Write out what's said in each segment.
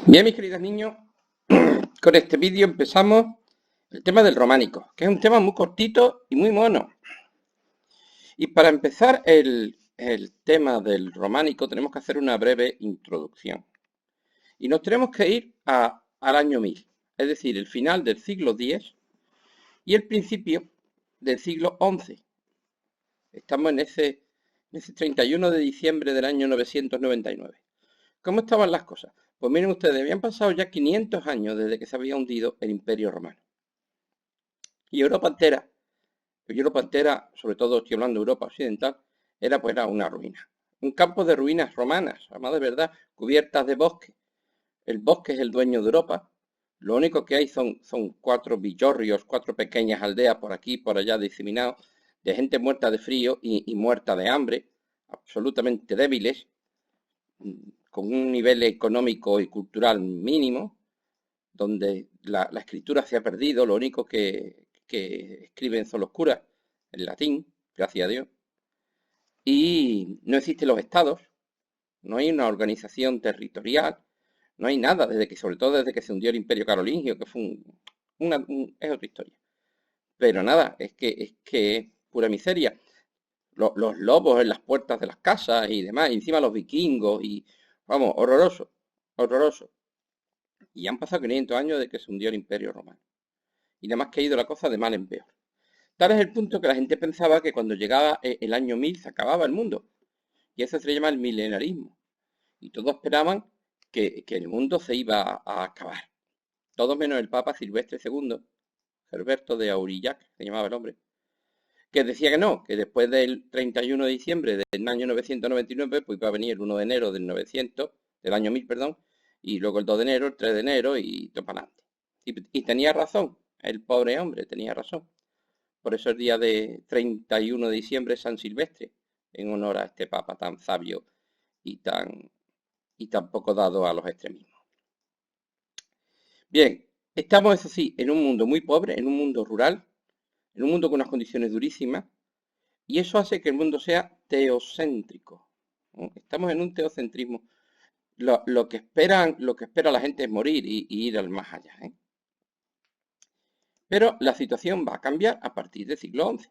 Bien, mis queridos niños, con este vídeo empezamos el tema del románico, que es un tema muy cortito y muy mono. Y para empezar el tema del románico tenemos que hacer una breve introducción. Y nos tenemos que ir al año 1000, es decir, el final del siglo X y el principio del siglo XI. Estamos en ese 31 de diciembre del año 999. ¿Cómo estaban las cosas? Pues miren ustedes, habían pasado ya 500 años desde que se había hundido el Imperio Romano. Y Europa entera, sobre todo estoy hablando de Europa occidental, era una ruina. Un campo de ruinas romanas, además de verdad, cubiertas de bosque. El bosque es el dueño de Europa. Lo único que hay son cuatro villorrios, cuatro pequeñas aldeas por aquí y por allá diseminados, de gente muerta de frío y muerta de hambre, absolutamente débiles, con un nivel económico y cultural mínimo, donde la escritura se ha perdido, lo único que escriben son los curas, en latín, gracias a Dios, y no existen los estados, no hay una organización territorial, no hay nada, sobre todo desde que se hundió el Imperio Carolingio, que fue es otra historia. Pero nada, es que es pura miseria. Los lobos en las puertas de las casas y demás, y encima los vikingos, y vamos, horroroso, horroroso. Y han pasado 500 años de que se hundió el Imperio Romano. Y nada más que ha ido la cosa de mal en peor. Tal es el punto que la gente pensaba que cuando llegaba el año 1000 se acababa el mundo. Y eso se le llama el milenarismo. Y todos esperaban que el mundo se iba a acabar. Todos menos el Papa Silvestre II, Gerberto de Aurillac, se llamaba el hombre, que decía que no, que después del 31 de diciembre del año 999, pues iba a venir el 1 de enero del año 1000, perdón, y luego el 2 de enero, el 3 de enero y todo para adelante. Y tenía razón, el pobre hombre tenía razón. Por eso el día de 31 de diciembre es San Silvestre, en honor a este papa tan sabio y tan poco dado a los extremismos. Bien, estamos, eso sí, en un mundo muy pobre, en un mundo rural, en un mundo con unas condiciones durísimas, y eso hace que el mundo sea teocéntrico. ¿No? Estamos en un teocentrismo. Lo que espera la gente es morir y ir al más allá. Pero la situación va a cambiar a partir del siglo XI.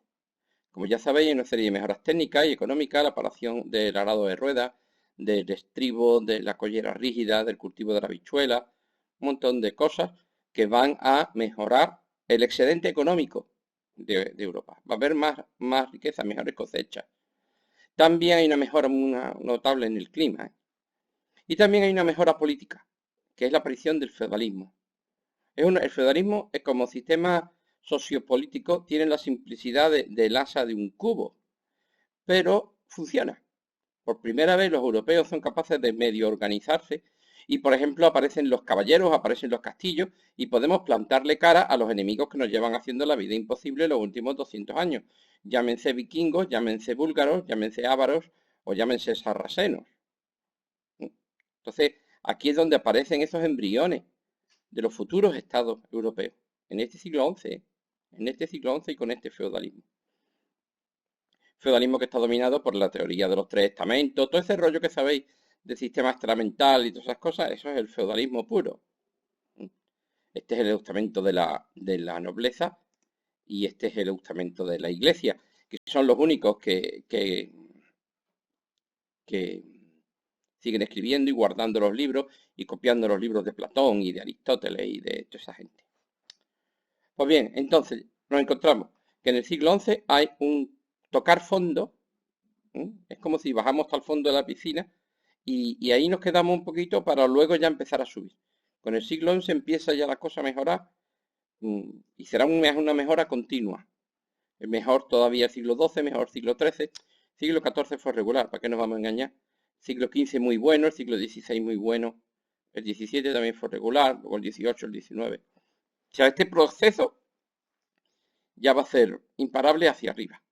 Como ya sabéis, hay una serie de mejoras técnicas y económicas, la aparición del arado de ruedas, del estribo, de la collera rígida, del cultivo de la habichuela, un montón de cosas que van a mejorar el excedente económico de Europa. Va a haber más riqueza, mejores cosechas. También hay una mejora notable en el clima. Y también hay una mejora política, que es la aparición del feudalismo. El feudalismo es como sistema sociopolítico, tiene la simplicidad del asa de un cubo, pero funciona. Por primera vez los europeos son capaces de medio organizarse y, por ejemplo, aparecen los caballeros, aparecen los castillos y podemos plantarle cara a los enemigos que nos llevan haciendo la vida imposible los últimos 200 años. Llámense vikingos, llámense búlgaros, llámense ávaros o llámense sarracenos. Entonces, aquí es donde aparecen esos embriones de los futuros estados europeos, en este siglo XI, en este siglo XI y con este feudalismo. Feudalismo que está dominado por la teoría de los tres estamentos, todo ese rollo que sabéis del sistema estamental y todas esas cosas, eso es el feudalismo puro. Este es el estamento de la nobleza y este es el estamento de la iglesia, que son los únicos que siguen escribiendo y guardando los libros y copiando los libros de Platón y de Aristóteles y de toda esa gente. Pues bien, entonces nos encontramos que en el siglo XI hay un tocar fondo. Es como si bajamos hasta el fondo de la piscina y ahí nos quedamos un poquito para luego ya empezar a subir. Con el siglo XI empieza ya la cosa a mejorar y será una mejora continua. Es mejor todavía el siglo XII, mejor el siglo XIII. Siglo XIV fue regular, ¿para qué nos vamos a engañar? Siglo XV muy bueno, el siglo XVI muy bueno, el XVII también fue regular, luego el XVIII, el XIX. O sea, este proceso ya va a ser imparable hacia arriba.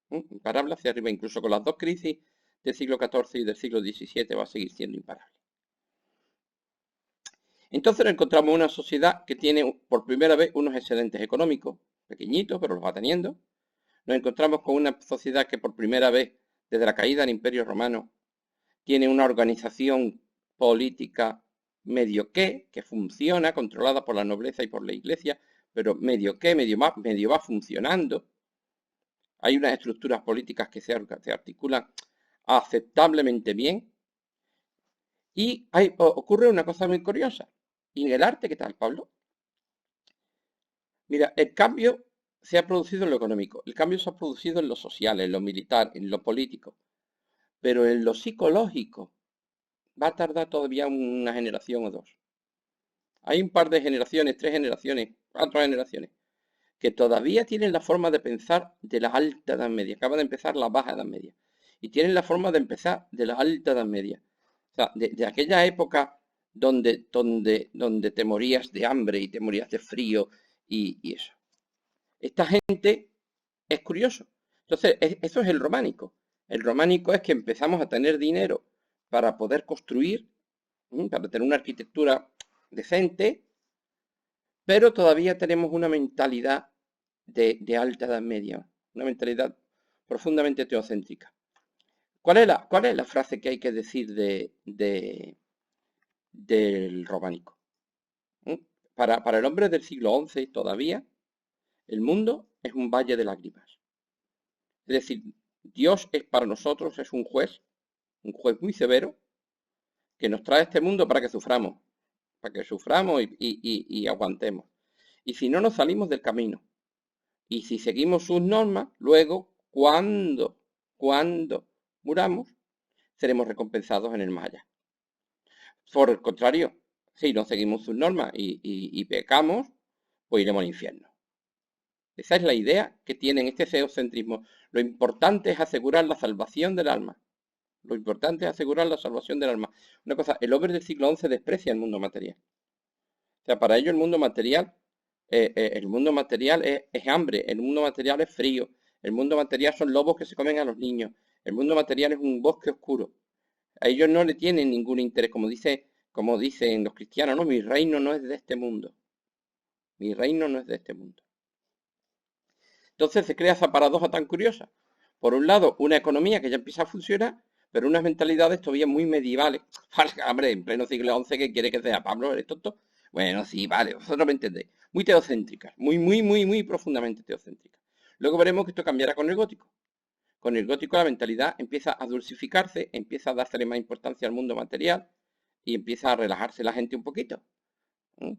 Imparable hacia arriba, incluso con las dos crisis del siglo XIV y del siglo XVII va a seguir siendo imparable. Entonces nos encontramos una sociedad que tiene por primera vez unos excedentes económicos, pequeñitos, pero los va teniendo. Nos encontramos con una sociedad que por primera vez, desde la caída del Imperio Romano, tiene una organización política medio que funciona, controlada por la nobleza y por la iglesia, pero medio medio va funcionando. Hay unas estructuras políticas que se articulan aceptablemente bien. Y ocurre una cosa muy curiosa. ¿Y en el arte qué tal, Pablo? Mira, el cambio se ha producido en lo económico, el cambio se ha producido en lo social, en lo militar, en lo político, pero en lo psicológico va a tardar todavía una generación o dos. Hay un par de generaciones, 3 generaciones, 4 generaciones, que todavía tienen la forma de pensar de la alta Edad Media. Acaba de empezar la Baja Edad Media. Y tienen la forma de empezar de la alta Edad Media. O sea, de aquella época donde te morías de hambre y te morías de frío y eso. Esta gente es curioso. Entonces, eso es el románico. El románico es que empezamos a tener dinero para poder construir, para tener una arquitectura decente, pero todavía tenemos una mentalidad de alta Edad Media, una mentalidad profundamente teocéntrica. ¿Cuál es la frase que hay que decir del románico? Para el hombre del siglo XI todavía, el mundo es un valle de lágrimas. Es decir, Dios es para nosotros, es un juez muy severo, que nos trae a este mundo para que suframos y aguantemos. Y si no nos salimos del camino, y si seguimos sus normas, luego, cuando muramos, seremos recompensados en el más allá. Por el contrario, si no seguimos sus normas y pecamos, pues iremos al infierno. Esa es la idea que tienen este teocentrismo. Lo importante es asegurar la salvación del alma. Lo importante es asegurar la salvación del alma. Una cosa, el hombre del siglo XI desprecia el mundo material. O sea, para ellos el mundo material es hambre, el mundo material es frío, el mundo material son lobos que se comen a los niños, el mundo material es un bosque oscuro. A ellos no le tienen ningún interés, como dicen los cristianos, no, mi reino no es de este mundo. Mi reino no es de este mundo. Entonces se crea esa paradoja tan curiosa. Por un lado, una economía que ya empieza a funcionar, pero unas mentalidades todavía muy medievales. Hombre, en pleno siglo XI, ¿qué quiere que sea? Pablo, ¿eres tonto? Bueno, sí, vale, vosotros me entendéis. Muy teocéntricas, muy profundamente teocéntricas. Luego veremos que esto cambiará con el gótico. Con el gótico la mentalidad empieza a dulcificarse, empieza a dársele más importancia al mundo material y empieza a relajarse la gente un poquito.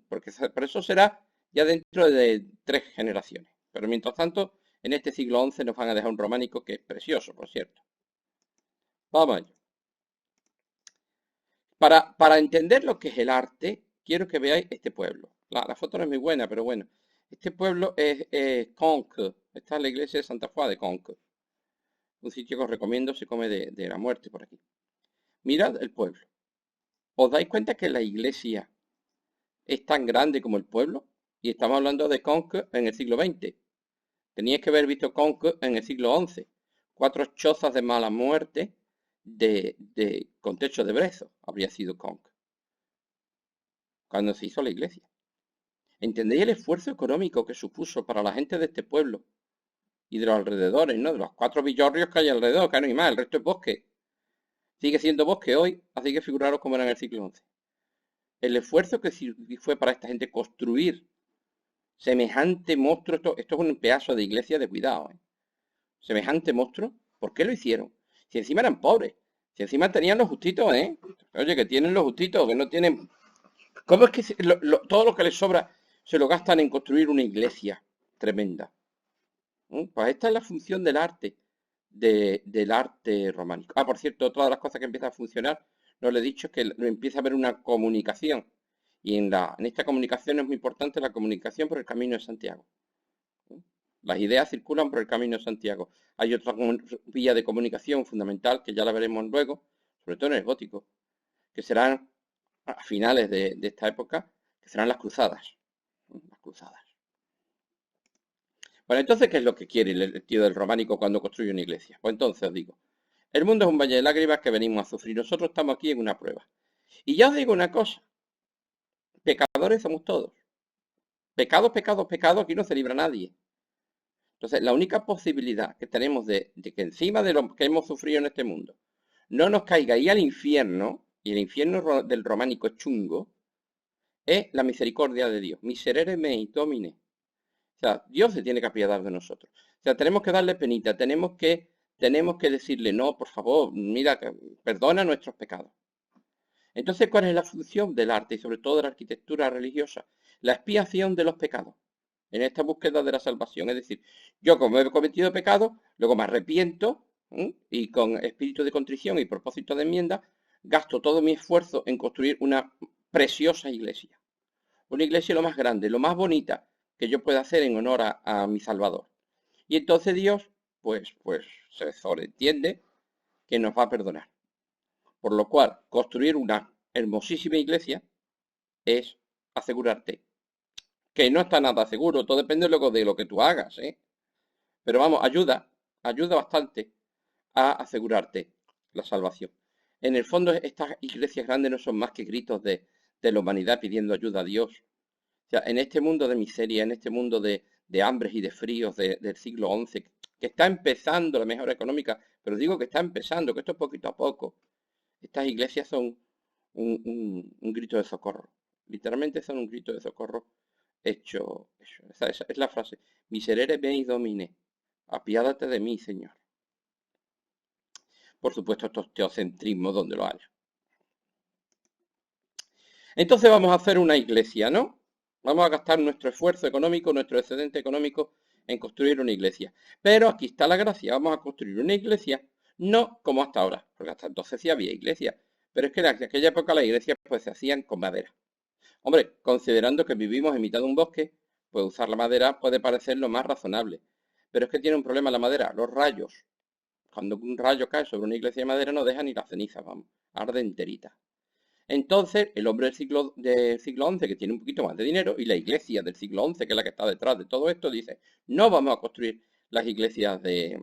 Porque por eso será ya dentro de 3 generaciones. Pero mientras tanto, en este siglo XI nos van a dejar un románico que es precioso, por cierto. Vamos allá. Para entender lo que es el arte, quiero que veáis este pueblo. La foto no es muy buena, pero bueno. Este pueblo es Conques. Esta es la iglesia de Santa Juana de Conques. Un sitio que os recomiendo, se come de la muerte por aquí. Mirad el pueblo. ¿Os dais cuenta que la iglesia es tan grande como el pueblo? Y estamos hablando de Conques en el siglo XX. Teníais que haber visto Conques en el siglo XI. 4 chozas de mala muerte con techo de brezo habría sido Conques cuando se hizo la iglesia. ¿Entendéis el esfuerzo económico que supuso para la gente de este pueblo y de los alrededores, ¿no? De los 4 villorrios que hay alrededor, que no hay más, el resto es bosque. Sigue siendo bosque hoy, así que figuraros cómo era en el siglo XI. El esfuerzo que fue para esta gente construir semejante monstruo, esto es un pedazo de iglesia de cuidado, ¿eh? Semejante monstruo, ¿por qué lo hicieron? Si encima eran pobres, si encima tenían los justitos, ¿eh? Oye, que tienen los justitos, que no tienen... ¿Cómo es que todo lo que les sobra se lo gastan en construir una iglesia tremenda? Pues esta es la función del arte, del arte románico. Ah, por cierto, otra de las cosas que empieza a funcionar, no le he dicho, es que empieza a haber una comunicación. Y en esta comunicación es muy importante la comunicación por el Camino de Santiago. Las ideas circulan por el Camino de Santiago. Hay otra vía de comunicación fundamental, que ya la veremos luego, sobre todo en el gótico, que serán a finales de esta época, que serán las cruzadas. Las cruzadas. Bueno, entonces, ¿qué es lo que quiere el tío del románico cuando construye una iglesia? Pues entonces os digo, el mundo es un valle de lágrimas que venimos a sufrir. Nosotros estamos aquí en una prueba. Y ya os digo una cosa, pecadores somos todos. Pecados, aquí no se libra nadie. Entonces, la única posibilidad que tenemos de que encima de lo que hemos sufrido en este mundo, no nos caiga ahí al infierno, y el infierno del románico es chungo, es la misericordia de Dios. Miserere mei domine. O sea, Dios se tiene que apiadar de nosotros. O sea, tenemos que darle penita, tenemos que decirle, no, por favor, mira, perdona nuestros pecados. Entonces, ¿cuál es la función del arte y sobre todo de la arquitectura religiosa? La expiación de los pecados, en esta búsqueda de la salvación. Es decir, yo como he cometido pecado, luego me arrepiento, y con espíritu de contrición y propósito de enmienda, gasto todo mi esfuerzo en construir una preciosa iglesia. Una iglesia lo más grande, lo más bonita que yo pueda hacer en honor a mi Salvador. Y entonces Dios, pues se sobreentiende que nos va a perdonar. Por lo cual, construir una hermosísima iglesia es asegurarte que no está nada seguro, todo depende luego de lo que tú hagas, ¿eh? Pero vamos, ayuda bastante a asegurarte la salvación. En el fondo, estas iglesias grandes no son más que gritos de la humanidad pidiendo ayuda a Dios. O sea, en este mundo de miseria, en este mundo de hambres y de fríos del siglo XI, que está empezando la mejora económica, pero digo que está empezando, que esto es poquito a poco, estas iglesias son un grito de socorro. Literalmente son un grito de socorro hecho. Esa es la frase. Miserere mei domine. Apiádate de mí, Señor. Por supuesto, esto es teocentrismo donde lo haya. Entonces vamos a hacer una iglesia, ¿no? Vamos a gastar nuestro esfuerzo económico, nuestro excedente económico en construir una iglesia. Pero aquí está la gracia. Vamos a construir una iglesia no como hasta ahora, porque hasta entonces sí había iglesia. Pero es que en aquella época las iglesias pues se hacían con madera. Hombre, considerando que vivimos en mitad de un bosque, pues usar la madera puede parecer lo más razonable. Pero es que tiene un problema la madera, los rayos. Cuando un rayo cae sobre una iglesia de madera no deja ni la ceniza, vamos, arde enterita. Entonces, el hombre del siglo XI, que tiene un poquito más de dinero, y la iglesia del siglo XI, que es la que está detrás de todo esto, dice, no vamos a construir las iglesias de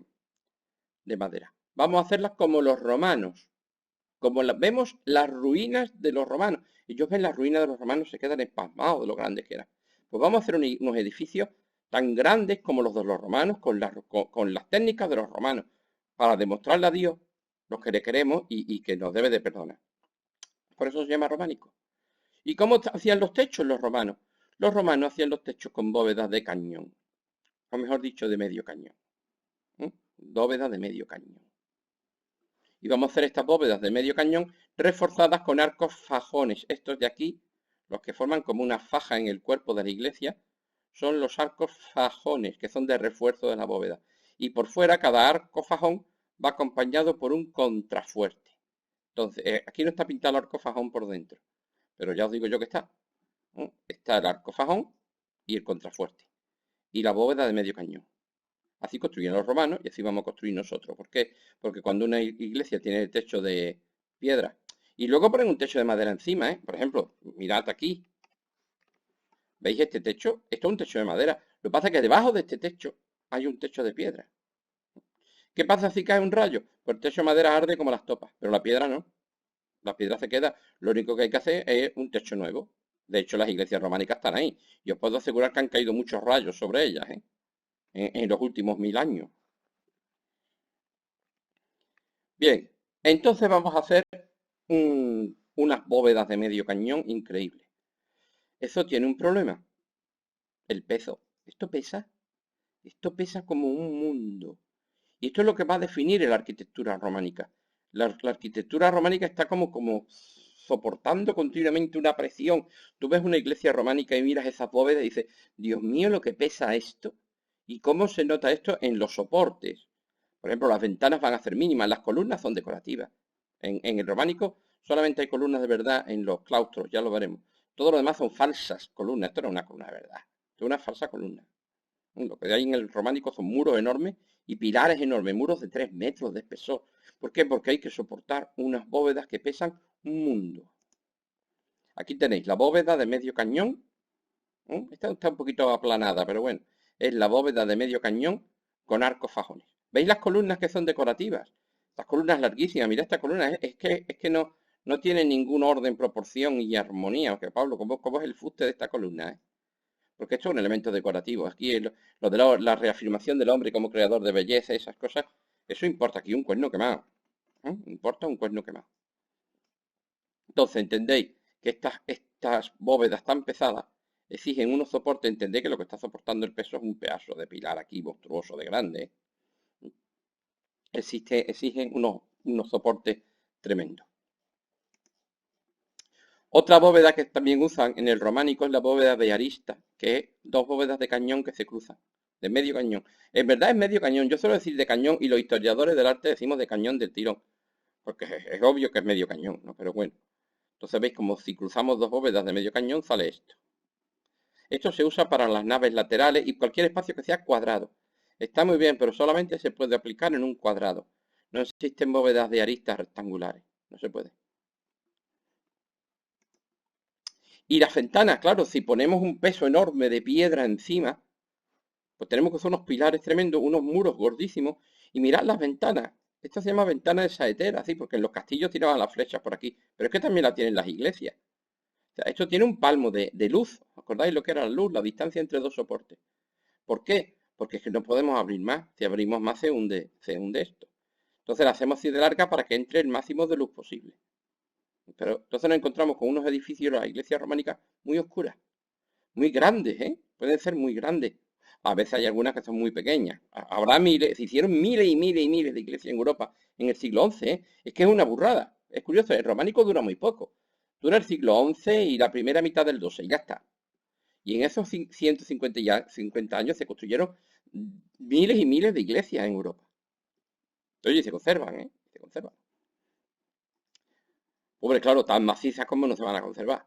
madera. Vamos a hacerlas como los romanos. Vemos las ruinas de los romanos. Ellos ven las ruinas de los romanos, se quedan espasmados de lo grandes que eran. Pues vamos a hacer unos edificios tan grandes como los de los romanos, con las técnicas de los romanos, para demostrarle a Dios lo que le queremos y que nos debe de perdonar. Por eso se llama románico. ¿Y cómo hacían los techos los romanos? Los romanos hacían los techos con bóvedas de cañón, o mejor dicho, de medio cañón. Bóvedas de medio cañón. Y vamos a hacer estas bóvedas de medio cañón reforzadas con arcos fajones. Estos de aquí, los que forman como una faja en el cuerpo de la iglesia, son los arcos fajones, que son de refuerzo de la bóveda. Y por fuera, cada arco fajón va acompañado por un contrafuerte. Entonces, aquí no está pintado el arco fajón por dentro, pero ya os digo yo que está. Está el arco fajón y el contrafuerte. Y la bóveda de medio cañón. Así construyeron los romanos y así vamos a construir nosotros. ¿Por qué? Porque cuando una iglesia tiene el techo de piedra y luego ponen un techo de madera encima, ¿eh? Por ejemplo, mirad aquí. ¿Veis este techo? Esto es un techo de madera. Lo que pasa es que debajo de este techo hay un techo de piedra. ¿Qué pasa si cae un rayo? Pues el techo de madera arde como las topas, pero la piedra no. La piedra se queda. Lo único que hay que hacer es un techo nuevo. De hecho, las iglesias románicas están ahí. Y os puedo asegurar que han caído muchos rayos sobre ellas, ¿eh? En los últimos 1000 años. Bien, entonces vamos a hacer unas bóvedas de medio cañón increíbles. Eso tiene un problema, el peso. Esto pesa como un mundo. Y esto es lo que va a definir la arquitectura románica. La arquitectura románica está como soportando continuamente una presión. Tú ves una iglesia románica y miras esas bóvedas y dices, Dios mío, lo que pesa esto. ¿Y cómo se nota esto en los soportes? Por ejemplo, las ventanas van a ser mínimas, las columnas son decorativas. En el románico solamente hay columnas de verdad en los claustros, ya lo veremos. Todo lo demás son falsas columnas. Esto no es una columna de verdad, esto es una falsa columna. Lo que hay en el románico son muros enormes y pilares enormes, muros de 3 metros de espesor. ¿Por qué? Porque hay que soportar unas bóvedas que pesan un mundo. Aquí tenéis la bóveda de medio cañón. Esta está un poquito aplanada, pero bueno. Es la bóveda de medio cañón con arcos fajones. ¿Veis las columnas que son decorativas? Las columnas larguísimas. Mira esta columna. Es que no tiene ningún orden, proporción y armonía. Que Pablo, ¿cómo es el fuste de esta columna? Porque esto es un elemento decorativo. Aquí lo de la reafirmación del hombre como creador de belleza, esas cosas, eso importa aquí un cuerno quemado. Importa un cuerno quemado. Entonces, entendéis que estas bóvedas tan pesadas exigen unos soportes. Entendé que lo que está soportando el peso es un pedazo de pilar aquí monstruoso de grande. Exigen unos soportes tremendos. Otra bóveda que también usan en el románico es la bóveda de arista, que es dos bóvedas de cañón que se cruzan, de medio cañón. En verdad es medio cañón, yo suelo decir de cañón y los historiadores del arte decimos de cañón del tirón, porque es obvio que es medio cañón, ¿no? Pero bueno, entonces veis como si cruzamos dos bóvedas de medio cañón sale esto. Esto se usa para las naves laterales y cualquier espacio que sea cuadrado. Está muy bien, pero solamente se puede aplicar en un cuadrado. No existen bóvedas de aristas rectangulares, no se puede. Y las ventanas, claro, si ponemos un peso enorme de piedra encima, pues tenemos que usar unos pilares tremendos, unos muros gordísimos. Y mirad las ventanas. Esto se llama ventana de saetera, ¿sí? Porque en los castillos tiraban las flechas por aquí. Pero es que también la tienen las iglesias. O sea, esto tiene un palmo de luz. ¿Acordáis lo que era la luz? La distancia entre dos soportes. ¿Por qué? Porque es que no podemos abrir más. Si abrimos más se hunde esto. Entonces la hacemos así de larga para que entre el máximo de luz posible. Pero entonces nos encontramos con unos edificios de las iglesias románicas muy oscuras, muy grandes, ¿eh? Pueden ser muy grandes. A veces hay algunas que son muy pequeñas. Habrá miles, se hicieron miles y miles y miles de iglesias en Europa en el siglo XI, ¿eh? Es que es una burrada. Es curioso, el románico dura muy poco. Dura el siglo XI y la primera mitad del XII, y ya está. Y en esos 150 años se construyeron miles y miles de iglesias en Europa. Oye, se conservan, ¿eh? Se conservan. Hombre, claro, tan macizas como no se van a conservar.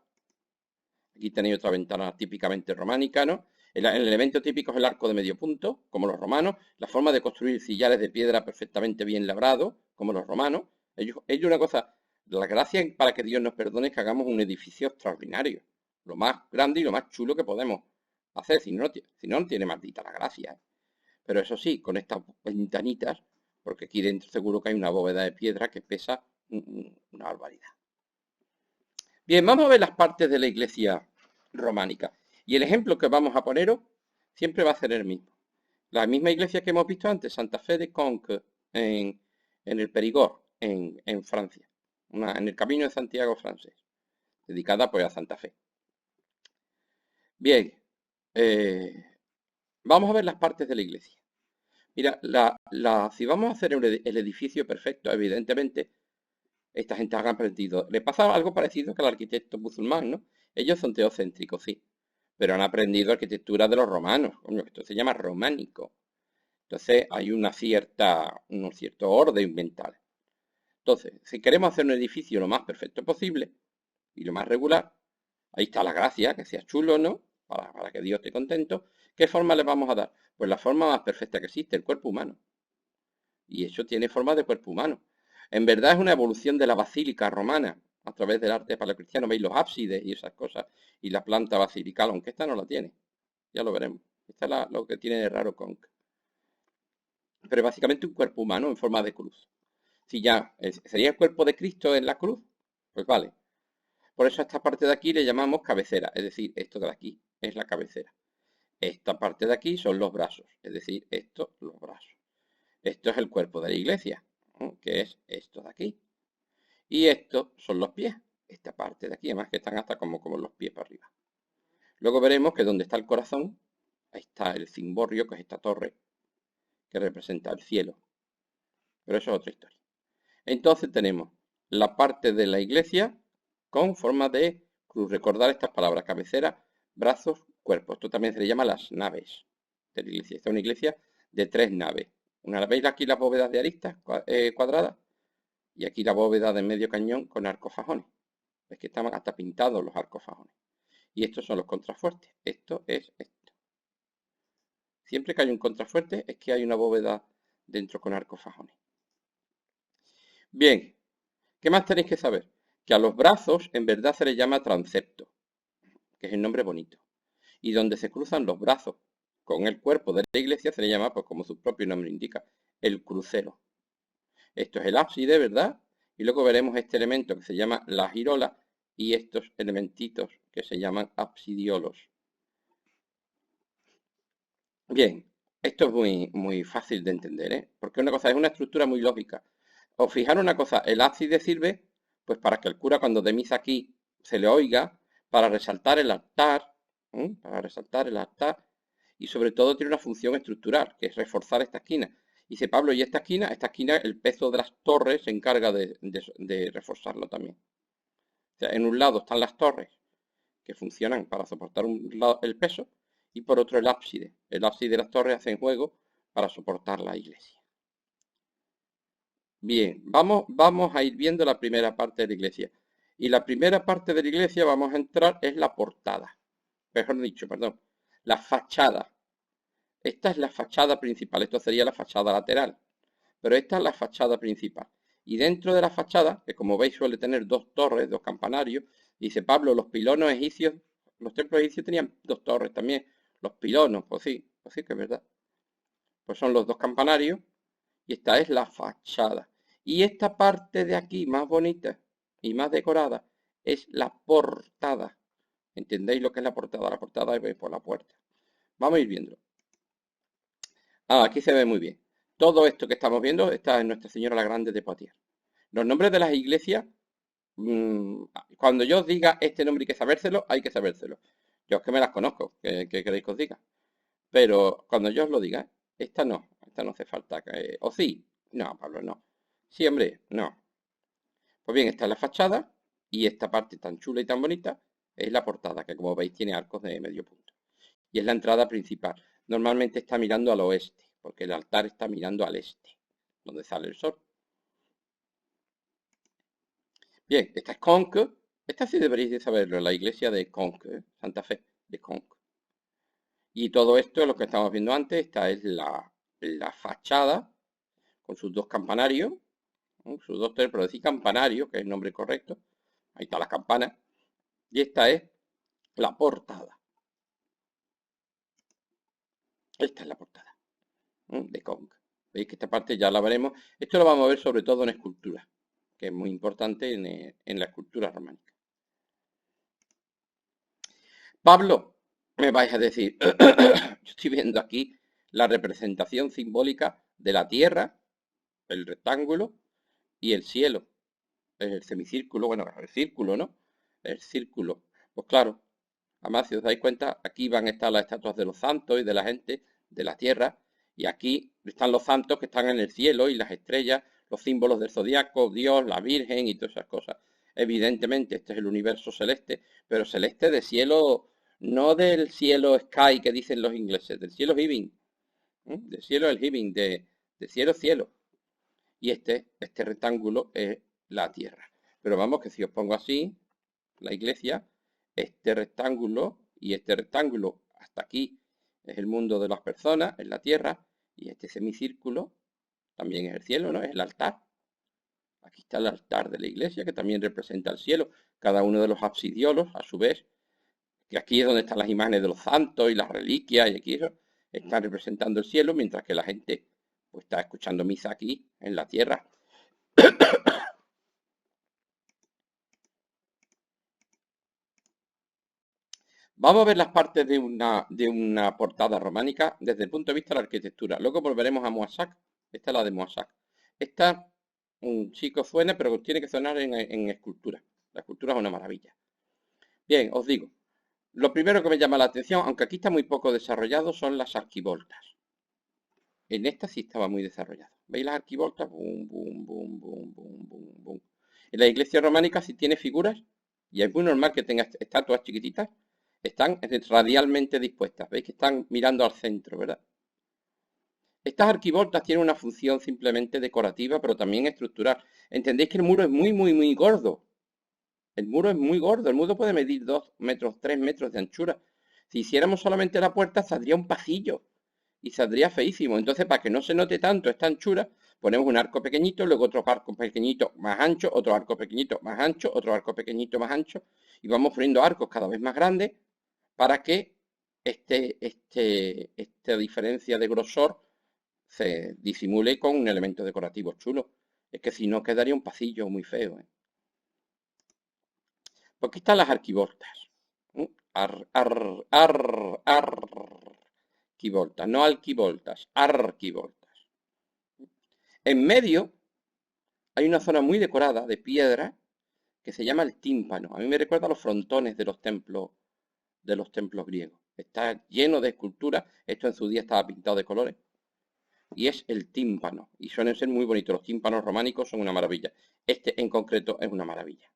Aquí tenéis otra ventana típicamente románica, ¿no? El elemento típico es el arco de medio punto, como los romanos. La forma de construir sillares de piedra perfectamente bien labrados, como los romanos. Ellos una cosa, la gracia para que Dios nos perdone es que hagamos un edificio extraordinario. Lo más grande y lo más chulo que podemos hacer. Si no tiene maldita la gracia, ¿eh? Pero eso sí, con estas ventanitas, porque aquí dentro seguro que hay una bóveda de piedra que pesa una barbaridad. Bien, vamos a ver las partes de la iglesia románica. Y el ejemplo que vamos a poneros siempre va a ser el mismo. La misma iglesia que hemos visto antes, Santa Fe de Conques, en el Perigord, en Francia. En el Camino de Santiago francés, dedicada pues a Santa Fe. Bien, vamos a ver las partes de la iglesia. Mira, si vamos a hacer el edificio perfecto, evidentemente, esta gente ha aprendido. Le pasa algo parecido que al arquitecto musulmán, ¿no? Ellos son teocéntricos, sí, pero han aprendido arquitectura de los romanos. Coño, esto se llama románico. Entonces hay un cierto orden mental. Entonces, si queremos hacer un edificio lo más perfecto posible y lo más regular, ahí está la gracia, que sea chulo, ¿no? Para que Dios esté contento. ¿Qué forma le vamos a dar? Pues la forma más perfecta que existe, el cuerpo humano. Y eso tiene forma de cuerpo humano. En verdad es una evolución de la basílica romana a través del arte paleocristiano. Veis los ábsides y esas cosas y la planta basilical, aunque esta no la tiene. Ya lo veremos. Esta es lo que tiene de raro Conk. Pero básicamente un cuerpo humano en forma de cruz. Si ya sería el cuerpo de Cristo en la cruz, pues vale. Por eso a esta parte de aquí le llamamos cabecera, es decir, esto de aquí es la cabecera. Esta parte de aquí son los brazos, es decir, estos los brazos. Esto es el cuerpo de la iglesia, ¿no? Que es esto de aquí. Y estos son los pies, esta parte de aquí, además que están hasta como los pies para arriba. Luego veremos que donde está el corazón, ahí está el cimborrio, que es esta torre, que representa el cielo. Pero eso es otra historia. Entonces tenemos la parte de la iglesia con forma de cruz. Recordar estas palabras: cabecera, brazos, cuerpo. Esto también se le llama las naves de la iglesia. Esta es una iglesia de 3 naves. ¿Veis aquí las bóvedas de aristas cuadradas? Y aquí la bóveda de medio cañón con arcofajones. Es que están hasta pintados los arcofajones. Y estos son los contrafuertes. Esto es esto. Siempre que hay un contrafuerte es que hay una bóveda dentro con arcofajones. Bien, ¿qué más tenéis que saber? Que a los brazos en verdad se les llama transepto, que es el nombre bonito. Y donde se cruzan los brazos con el cuerpo de la iglesia se le llama, pues como su propio nombre indica, el crucero. Esto es el ábside, ¿verdad? Y luego veremos este elemento que se llama la girola y estos elementitos que se llaman absidiolos. Bien, esto es muy fácil de entender, ¿eh? Porque una cosa es una estructura muy lógica. Os fijaros una cosa, el ábside sirve pues para que el cura cuando de misa aquí se le oiga, para resaltar el altar, para resaltar el altar, y sobre todo tiene una función estructural, que es reforzar esta esquina. Dice Pablo, y esta esquina, el peso de las torres se encarga de reforzarlo también. O sea, en un lado están las torres, que funcionan para soportar el peso, y por otro el ábside. El ábside de las torres hacen juego para soportar la iglesia. Bien, vamos a ir viendo la primera parte de la iglesia. Y la primera parte de la iglesia vamos a entrar es la portada. Mejor dicho, perdón, la fachada. Esta es la fachada principal, esto sería la fachada lateral. Pero esta es la fachada principal. Y dentro de la fachada, que como veis suele tener dos torres, dos campanarios, dice Pablo, los pilonos egipcios, los templos egipcios tenían dos torres también. Los pilonos, pues sí que es verdad. Pues son los dos campanarios y esta es la fachada. Y esta parte de aquí, más bonita y más decorada, es la portada. ¿Entendéis lo que es la portada? La portada es por la puerta. Vamos a ir viendo. Aquí se ve muy bien. Todo esto que estamos viendo está en Nuestra Señora la Grande de Poitiers. Los nombres de las iglesias, cuando yo os diga este nombre hay que sabérselo, hay que sabérselo. Yo es que me las conozco, que queréis que os diga. Pero cuando yo os lo diga, esta no hace falta. ¿O sí? No, Pablo, no. Sí, hombre, no. Pues bien, esta es la fachada y esta parte tan chula y tan bonita es la portada, que como veis tiene arcos de medio punto. Y es la entrada principal. Normalmente está mirando al oeste, porque el altar está mirando al este, donde sale el sol. Bien, esta es Conques. Esta sí deberéis de saberlo, la iglesia de Conques, Santa Fe de Conques. Y todo esto, lo que estamos viendo antes, esta es la fachada con sus dos campanarios, ¿no? Sus dos pero decir campanario, que es el nombre correcto. Ahí está la campana. Y esta es la portada. Esta es la portada, ¿no? De Conques. Veis que esta parte ya la veremos. Esto lo vamos a ver sobre todo en escultura, que es muy importante en la escultura románica. Pablo, me vais a decir, yo estoy viendo aquí la representación simbólica de la tierra, el rectángulo y el cielo, el semicírculo, bueno, el círculo, ¿no? El círculo. Pues claro, además si os dais cuenta, aquí van a estar las estatuas de los santos y de la gente de la tierra, y aquí están los santos que están en el cielo y las estrellas, los símbolos del zodiaco, Dios, la Virgen y todas esas cosas. Evidentemente, este es el universo celeste, pero celeste de cielo, no del cielo sky que dicen los ingleses, del cielo heaven, del cielo el heaven, de cielo cielo. Y este rectángulo es la tierra. Pero vamos que si os pongo así, la iglesia, este rectángulo y este rectángulo hasta aquí es el mundo de las personas, es la tierra, y este semicírculo también es el cielo, ¿no? Es el altar. Aquí está el altar de la iglesia, que también representa el cielo. Cada uno de los absidiolos, a su vez, que aquí es donde están las imágenes de los santos y las reliquias, y aquí eso, están representando el cielo, mientras que la gente pues, está escuchando misa aquí, en la tierra. Vamos a ver las partes de una portada románica desde el punto de vista de la arquitectura. Luego volveremos a Moissac. Esta es la de Moissac. Esta, un chico suena, pero tiene que sonar en escultura. La escultura es una maravilla. Bien, os digo. Lo primero que me llama la atención, aunque aquí está muy poco desarrollado, son las arquivoltas. En esta sí estaba muy desarrollado. ¿Veis las arquivoltas? Bum, bum, bum, bum, bum, bum, bum. En la iglesia románica sí tiene figuras, y es muy normal que tenga estatuas chiquititas. Están radialmente dispuestas. Veis que están mirando al centro, ¿verdad? Estas arquivoltas tienen una función simplemente decorativa, pero también estructural. Entendéis que el muro es muy, muy, muy gordo. El muro es muy gordo. El muro puede medir 2 metros, 3 metros de anchura. Si hiciéramos solamente la puerta, saldría un pasillo. Y saldría feísimo. Entonces, para que no se note tanto esta anchura, ponemos un arco pequeñito, luego otro arco pequeñito más ancho, otro arco pequeñito más ancho, otro arco pequeñito más ancho. Y vamos poniendo arcos cada vez más grandes para que esta diferencia de grosor se disimule con un elemento decorativo chulo. Es que si no quedaría un pasillo muy feo, ¿eh? Pues aquí están las arquivoltas. Arquivoltas, no alquivoltas, arquivoltas. En medio hay una zona muy decorada de piedra que se llama el tímpano. A mí me recuerda a los frontones de los templos griegos. Está lleno de esculturas. Esto en su día estaba pintado de colores. Y es el tímpano. Y suelen ser muy bonitos. Los tímpanos románicos son una maravilla. Este en concreto es una maravilla.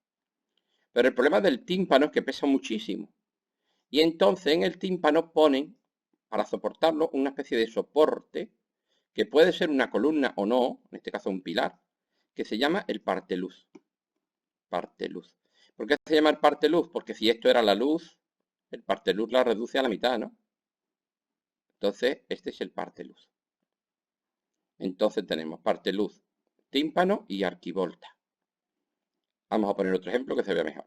Pero el problema del tímpano es que pesa muchísimo. Y entonces en el tímpano ponen, para soportarlo, una especie de soporte, que puede ser una columna o no, en este caso un pilar, que se llama el parteluz. Parteluz. ¿Por qué se llama el parteluz? Porque si esto era la luz, el parteluz la reduce a la mitad, ¿no? Entonces, este es el parteluz. Entonces tenemos parteluz, tímpano y arquivolta. Vamos a poner otro ejemplo que se vea mejor.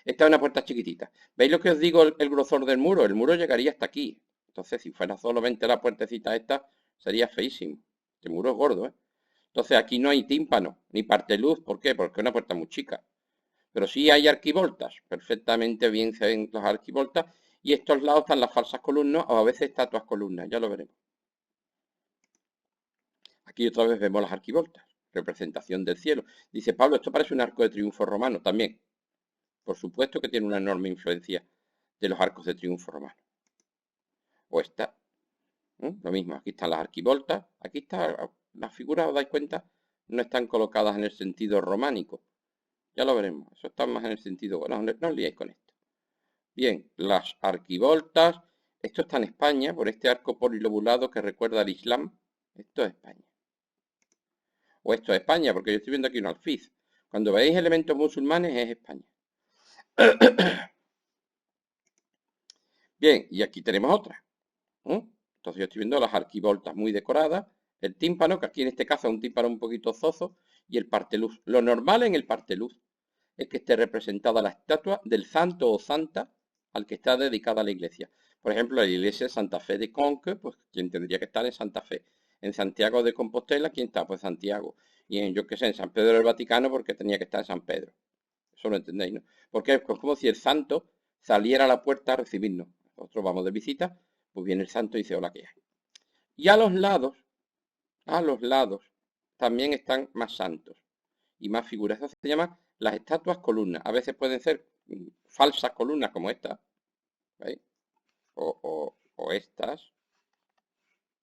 Esta es una puerta chiquitita. ¿Veis lo que os digo el grosor del muro? El muro llegaría hasta aquí. Entonces, si fuera solamente la puertecita esta, sería feísimo. Este muro es gordo, ¿eh? Entonces, aquí no hay tímpano, ni parteluz. ¿Por qué? Porque es una puerta muy chica. Pero sí hay arquivoltas. Perfectamente bien se ven las arquivoltas. Y estos lados están las falsas columnas o a veces estatuas columnas. Ya lo veremos. Aquí otra vez vemos las arquivoltas. Representación del cielo. Dice Pablo, esto parece un arco de triunfo romano también. Por supuesto que tiene una enorme influencia de los arcos de triunfo romanos. O esta, lo mismo, aquí están las arquivoltas, aquí está, las figuras, os dais cuenta, no están colocadas en el sentido románico. Ya lo veremos, eso está más en el sentido, bueno, no os liéis con esto. Bien, las arquivoltas, esto está en España, por este arco polilobulado que recuerda al Islam, esto es España. O esto es España, porque yo estoy viendo aquí un alfiz. Cuando veis elementos musulmanes es España. Bien, y aquí tenemos otra. Entonces yo estoy viendo las arquivoltas muy decoradas, el tímpano, que aquí en este caso es un tímpano un poquito zozo, y el parteluz. Lo normal en el parteluz es que esté representada la estatua del santo o santa al que está dedicada la iglesia. Por ejemplo, la iglesia de Santa Fe de Conque, pues quien tendría que estar en Santa Fe. En Santiago de Compostela, ¿quién está? Pues Santiago. Y en, yo qué sé, en San Pedro del Vaticano, porque tenía que estar en San Pedro. Eso lo entendéis, ¿no? Porque es como si el santo saliera a la puerta a recibirnos. Nosotros vamos de visita, pues viene el santo y dice, hola, ¿qué hay? Y a los lados, también están más santos y más figuras. Eso se llama las estatuas columnas. A veces pueden ser falsas columnas como esta, ¿veis? O estas,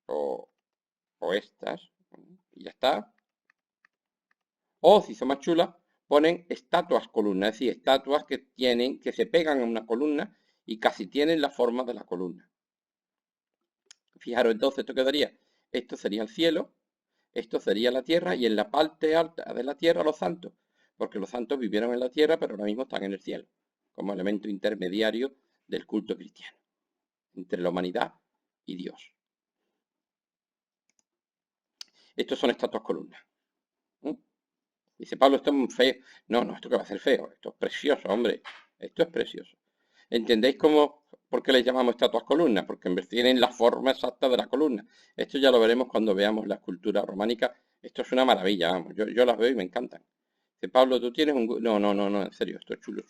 o estas, y ya está. O, si son más chulas, ponen estatuas columnas, es decir, estatuas que se pegan a una columna y casi tienen la forma de la columna. Fijaros, entonces, ¿esto quedaría? Esto sería el cielo, esto sería la tierra y en la parte alta de la tierra los santos, porque los santos vivieron en la tierra pero ahora mismo están en el cielo, como elemento intermediario del culto cristiano, entre la humanidad y Dios. Estos son estatuas columnas. Dice Pablo, esto es muy feo. No, esto que va a ser feo, esto es precioso, hombre, esto es precioso. ¿Entendéis por qué les llamamos estatuas columnas? Porque en vez tienen la forma exacta de la columna. Esto ya lo veremos cuando veamos la escultura románica. Esto es una maravilla, vamos. Yo las veo y me encantan. Dice Pablo, tú tienes un... No, en serio, esto es chulo.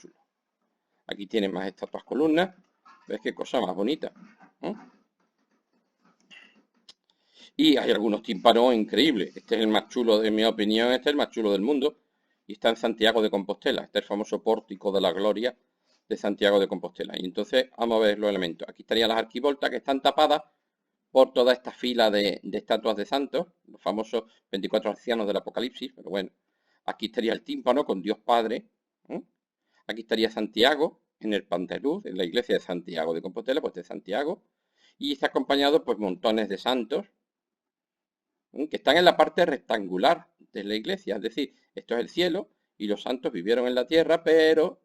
Aquí tienes más estatuas columnas. ¿Ves qué cosa más bonita? Y hay algunos tímpanos increíbles. Este es el más chulo, en mi opinión, este es el más chulo del mundo. Y está en Santiago de Compostela. Este es el famoso pórtico de la gloria de Santiago de Compostela. Y entonces vamos a ver los elementos. Aquí estarían las arquivoltas que están tapadas por toda esta fila de estatuas de santos, los famosos 24 ancianos del Apocalipsis, pero bueno. Aquí estaría el tímpano con Dios Padre. Aquí estaría Santiago en el Panteluz, en la iglesia de Santiago de Compostela, pues de Santiago. Y está acompañado pues montones de santos que están en la parte rectangular de la iglesia. Es decir, esto es el cielo y los santos vivieron en la tierra, pero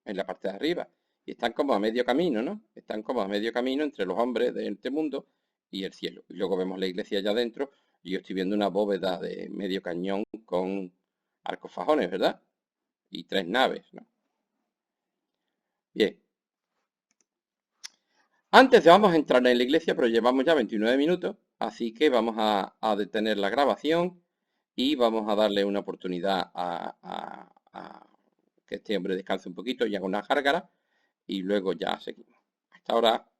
en la parte de arriba. Y están como a medio camino, ¿no? Están como a medio camino entre los hombres de este mundo y el cielo. Y luego vemos la iglesia allá adentro y yo estoy viendo una bóveda de medio cañón con arcos fajones, ¿verdad? Y 3 naves, ¿no? Bien. Antes vamos a entrar en la iglesia, pero llevamos ya 29 minutos, así que vamos a detener la grabación y vamos a darle una oportunidad a que este hombre descanse un poquito y haga una gárgara y luego ya seguimos. Hasta ahora.